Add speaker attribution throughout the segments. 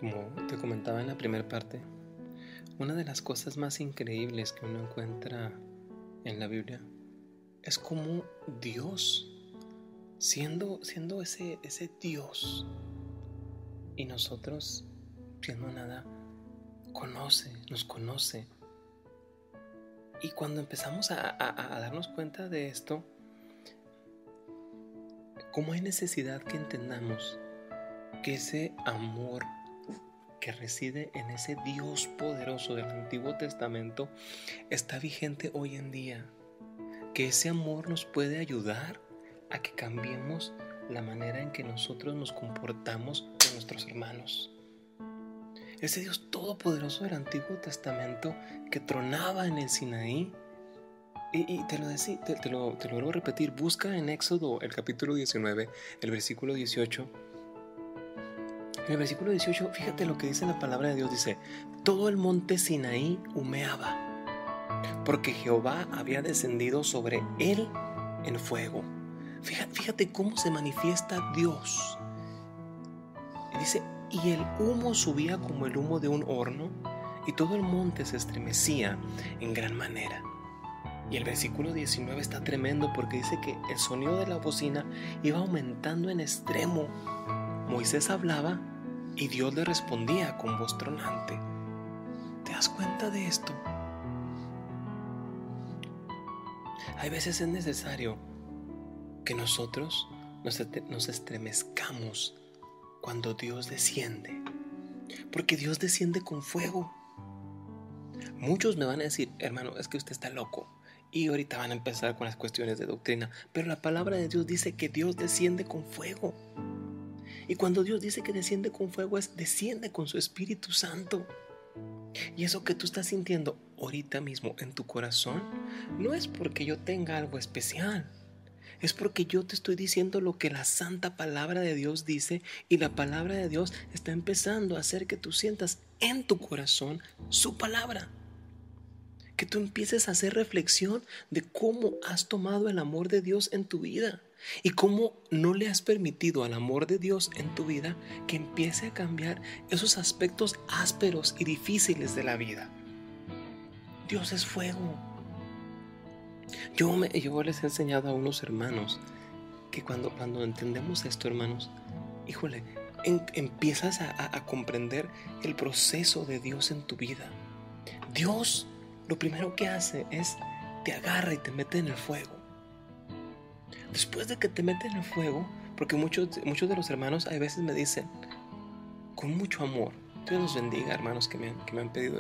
Speaker 1: Como te comentaba en la primera parte, una de las cosas más increíbles que uno encuentra en la Biblia es cómo Dios, siendo ese Dios y nosotros siendo nada, nos conoce. Y cuando empezamos a darnos cuenta de esto, cómo hay necesidad que entendamos que ese amor que reside en ese Dios poderoso del Antiguo Testamento está vigente hoy en día, que ese amor nos puede ayudar a que cambiemos la manera en que nosotros nos comportamos con nuestros hermanos. Ese Dios todopoderoso del Antiguo Testamento que tronaba en el Sinaí, y te lo vuelvo a repetir, busca en Éxodo el capítulo 19, el versículo 18. En el versículo 18, fíjate lo que dice la palabra de Dios, dice: todo el monte Sinaí humeaba, porque Jehová había descendido sobre él en fuego. Fíjate cómo se manifiesta Dios. Y dice: y el humo subía como el humo de un horno, y todo el monte se estremecía en gran manera. Y el versículo 19 está tremendo, porque dice que el sonido de la bocina iba aumentando en extremo. Moisés hablaba y Dios le respondía con voz tronante. ¿Te das cuenta de esto? Hay veces es necesario que nosotros nos estremezcamos cuando Dios desciende, porque Dios desciende con fuego. Muchos me van a decir: hermano, es que usted está loco, y ahorita van a empezar con las cuestiones de doctrina, pero la palabra de Dios dice que Dios desciende con fuego. Y cuando Dios dice que desciende con fuego, desciende con su Espíritu Santo. Y eso que tú estás sintiendo ahorita mismo en tu corazón no es porque yo tenga algo especial. Es porque yo te estoy diciendo lo que la santa palabra de Dios dice, y la palabra de Dios está empezando a hacer que tú sientas en tu corazón su palabra. Que tú empieces a hacer reflexión de cómo has tomado el amor de Dios en tu vida y cómo no le has permitido al amor de Dios en tu vida que empiece a cambiar esos aspectos ásperos y difíciles de la vida. Dios es fuego. Yo les he enseñado a unos hermanos que cuando entendemos esto, hermanos, híjole, empiezas a comprender el proceso de Dios en tu vida. Dios lo primero que hace es te agarra y te mete en el fuego. Después de que te mete en el fuego, porque muchos de los hermanos a veces me dicen con mucho amor, Dios los bendiga, hermanos que me han pedido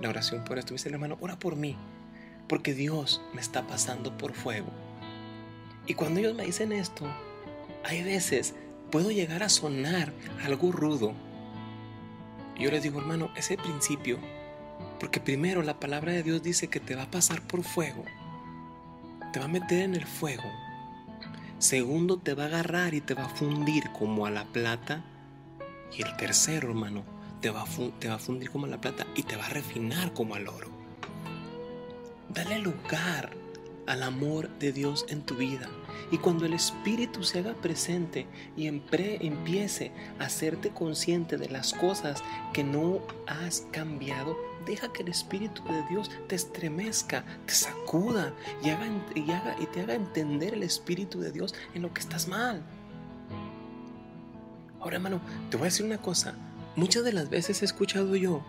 Speaker 1: la oración por esto. Me dice: hermano, ora por mí, porque Dios me está pasando por fuego. Y cuando ellos me dicen esto, hay veces puedo llegar a sonar algo rudo. Y yo les digo: hermano, es el principio. Porque primero la palabra de Dios dice que te va a pasar por fuego, te va a meter en el fuego. Segundo, te va a agarrar y te va a fundir como a la plata. Y el tercero, hermano, te va a fundir como a la plata y te va a refinar como al oro. Dale lugar al amor de Dios en tu vida. Y cuando el Espíritu se haga presente y empiece a hacerte consciente de las cosas que no has cambiado, deja que el Espíritu de Dios te estremezca, te sacuda y te haga entender el Espíritu de Dios en lo que estás mal. Ahora, hermano, te voy a decir una cosa. Muchas de las veces he escuchado yo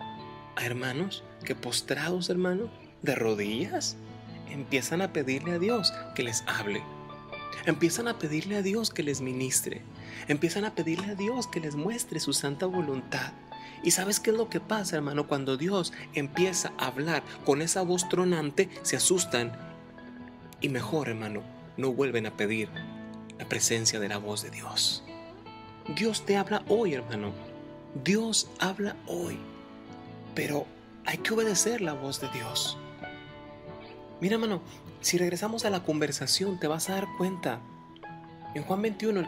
Speaker 1: a hermanos que postrados, hermano, de rodillas, empiezan a pedirle a Dios que les hable. Empiezan a pedirle a Dios que les ministre. Empiezan a pedirle a Dios que les muestre su santa voluntad. ¿Y sabes qué es lo que pasa, hermano? Cuando Dios empieza a hablar con esa voz tronante, se asustan. Y mejor, hermano, no vuelven a pedir la presencia de la voz de Dios. Dios te habla hoy, hermano. Dios habla hoy. Pero hay que obedecer la voz de Dios. Mira, hermano, si regresamos a la conversación, te vas a dar cuenta. En Juan 21, el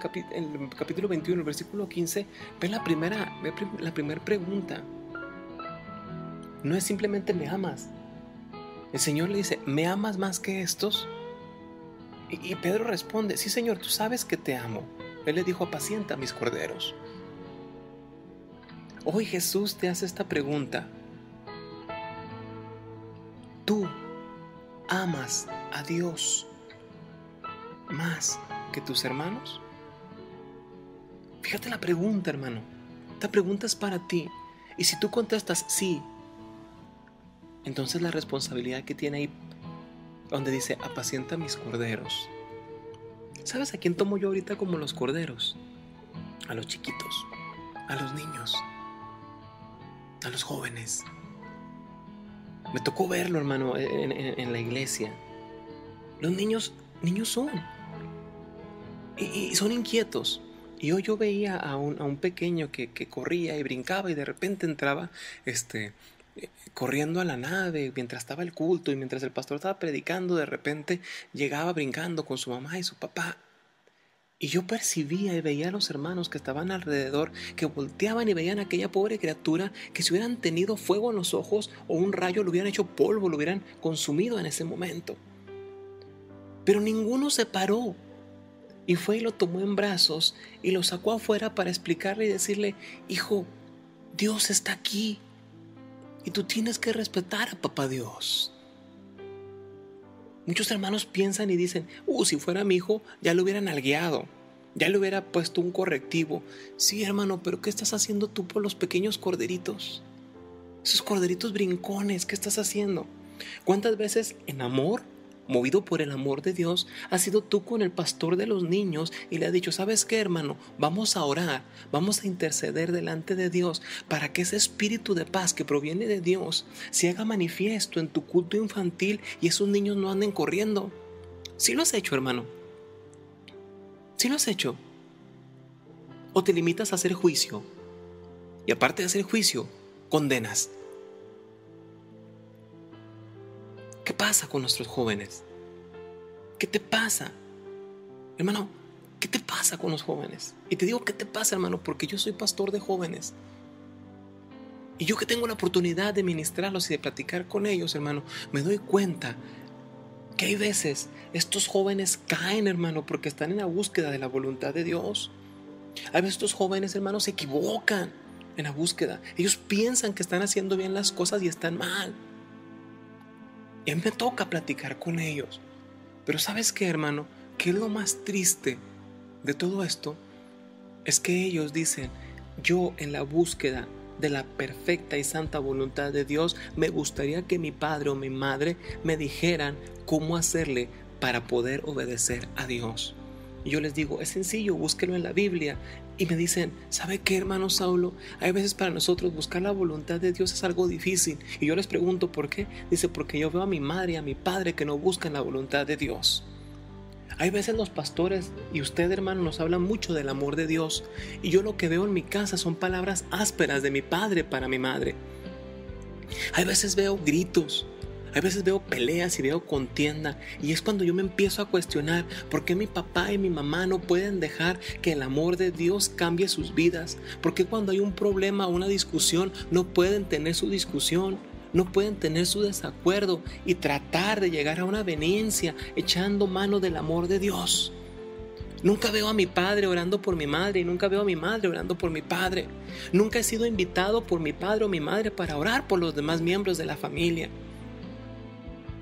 Speaker 1: capítulo 21, el versículo 15, ve la primera pregunta. No es simplemente ¿me amas? El Señor le dice: ¿me amas más que estos? Y Pedro responde: sí, Señor, tú sabes que te amo. Él le dijo: apacienta mis corderos. Hoy Jesús te hace esta pregunta. ¿Tú amas a Dios más que tus hermanos? Fíjate la pregunta, hermano. Esta pregunta es para ti. Y si tú contestas sí, entonces la responsabilidad que tiene ahí, donde dice, apacienta mis corderos. ¿Sabes a quién tomo yo ahorita como los corderos? A los chiquitos, a los niños, a los jóvenes. Me tocó verlo, hermano, en la iglesia. Los niños son. Y son inquietos. Y hoy yo veía a un pequeño que corría y brincaba y de repente entraba corriendo a la nave mientras estaba el culto y mientras el pastor estaba predicando, de repente llegaba brincando con su mamá y su papá. Y yo percibía y veía a los hermanos que estaban alrededor, que volteaban y veían a aquella pobre criatura que si hubieran tenido fuego en los ojos o un rayo lo hubieran hecho polvo, lo hubieran consumido en ese momento. Pero ninguno se paró. Y fue y lo tomó en brazos y lo sacó afuera para explicarle y decirle, hijo, Dios está aquí y tú tienes que respetar a papá Dios. Muchos hermanos piensan y dicen, si fuera mi hijo ya lo hubieran nalgueado, ya le hubiera puesto un correctivo. Sí, hermano, pero ¿qué estás haciendo tú por los pequeños corderitos? Esos corderitos brincones, ¿qué estás haciendo? ¿Cuántas veces en amor, movido por el amor de Dios, has sido tú con el pastor de los niños y le has dicho, ¿sabes qué, hermano? Vamos a orar, vamos a interceder delante de Dios para que ese espíritu de paz que proviene de Dios se haga manifiesto en tu culto infantil y esos niños no anden corriendo? ¿Sí lo has hecho, hermano? ¿Sí lo has hecho? ¿O te limitas a hacer juicio? Y aparte de hacer juicio, condenas. ¿Qué pasa con nuestros jóvenes? ¿Qué te pasa? Hermano, ¿qué te pasa con los jóvenes? Y te digo, ¿qué te pasa, hermano? Porque yo soy pastor de jóvenes. Y yo que tengo la oportunidad de ministrarlos y de platicar con ellos, hermano, me doy cuenta que hay veces estos jóvenes caen, hermano, porque están en la búsqueda de la voluntad de Dios. Hay veces estos jóvenes, hermano, se equivocan en la búsqueda. Ellos piensan que están haciendo bien las cosas y están mal. Y a mí me toca platicar con ellos. Pero ¿sabes qué, hermano? ¿Qué es lo más triste de todo esto? Es que ellos dicen, yo en la búsqueda de la perfecta y santa voluntad de Dios, me gustaría que mi padre o mi madre me dijeran cómo hacerle para poder obedecer a Dios. Y yo les digo, es sencillo, búsquelo en la Biblia. Y me dicen, ¿sabe qué, hermano Saulo? Hay veces para nosotros buscar la voluntad de Dios es algo difícil. Y yo les pregunto, ¿por qué? Dice, porque yo veo a mi madre y a mi padre que no buscan la voluntad de Dios. Hay veces los pastores y usted, hermano, nos hablan mucho del amor de Dios. Y yo lo que veo en mi casa son palabras ásperas de mi padre para mi madre. Hay veces veo gritos. Hay veces veo peleas y veo contienda, y es cuando yo me empiezo a cuestionar por qué mi papá y mi mamá no pueden dejar que el amor de Dios cambie sus vidas. ¿Por qué cuando hay un problema o una discusión no pueden tener su discusión? No pueden tener su desacuerdo y tratar de llegar a una aveniencia echando mano del amor de Dios. Nunca veo a mi padre orando por mi madre y nunca veo a mi madre orando por mi padre. Nunca he sido invitado por mi padre o mi madre para orar por los demás miembros de la familia.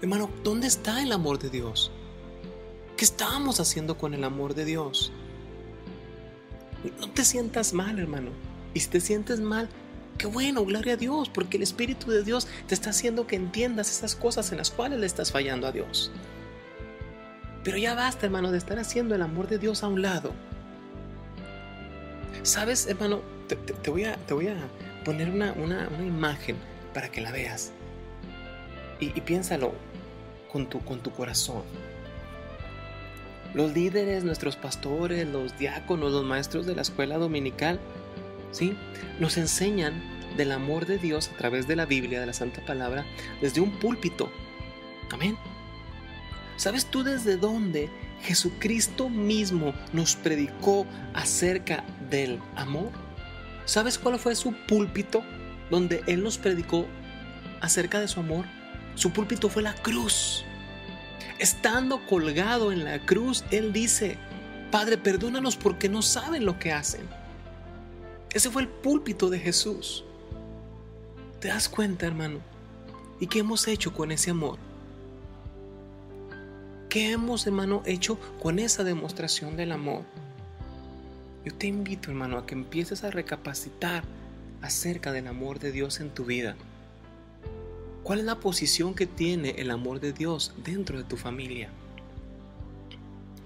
Speaker 1: Hermano, ¿dónde está el amor de Dios? ¿Qué estamos haciendo con el amor de Dios? No te sientas mal, hermano. Y si te sientes mal, qué bueno, gloria a Dios, porque el Espíritu de Dios te está haciendo que entiendas esas cosas en las cuales le estás fallando a Dios. Pero ya basta, hermano, de estar haciendo el amor de Dios a un lado. ¿Sabes, hermano? Te voy a poner una imagen para que la veas. Y piénsalo con tu corazón. Los líderes, nuestros pastores, los diáconos, los maestros de la escuela dominical, ¿sí?, nos enseñan del amor de Dios a través de la Biblia, de la Santa Palabra, desde un púlpito. Amén. ¿Sabes tú desde dónde Jesucristo mismo nos predicó acerca del amor? ¿Sabes cuál fue su púlpito donde Él nos predicó acerca de su amor? Su púlpito fue la cruz. Estando colgado en la cruz, Él dice, Padre, perdónalos porque no saben lo que hacen. Ese fue el púlpito de Jesús. ¿Te das cuenta, hermano? ¿Y qué hemos hecho con ese amor? ¿Qué hemos, hermano, hecho con esa demostración del amor? Yo te invito, hermano, a que empieces a recapacitar acerca del amor de Dios en tu vida. ¿Cuál es la posición que tiene el amor de Dios dentro de tu familia?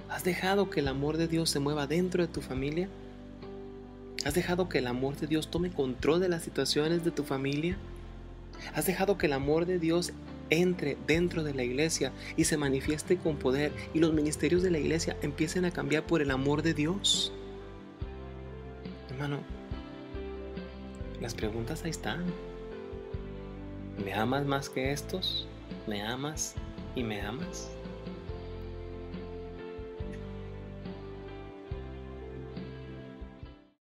Speaker 1: ¿Has dejado que el amor de Dios se mueva dentro de tu familia? ¿Has dejado que el amor de Dios tome control de las situaciones de tu familia? ¿Has dejado que el amor de Dios entre dentro de la iglesia y se manifieste con poder y los ministerios de la iglesia empiecen a cambiar por el amor de Dios? Hermano, las preguntas ahí están. ¿Me amas más que estos? ¿Me amas y me amas?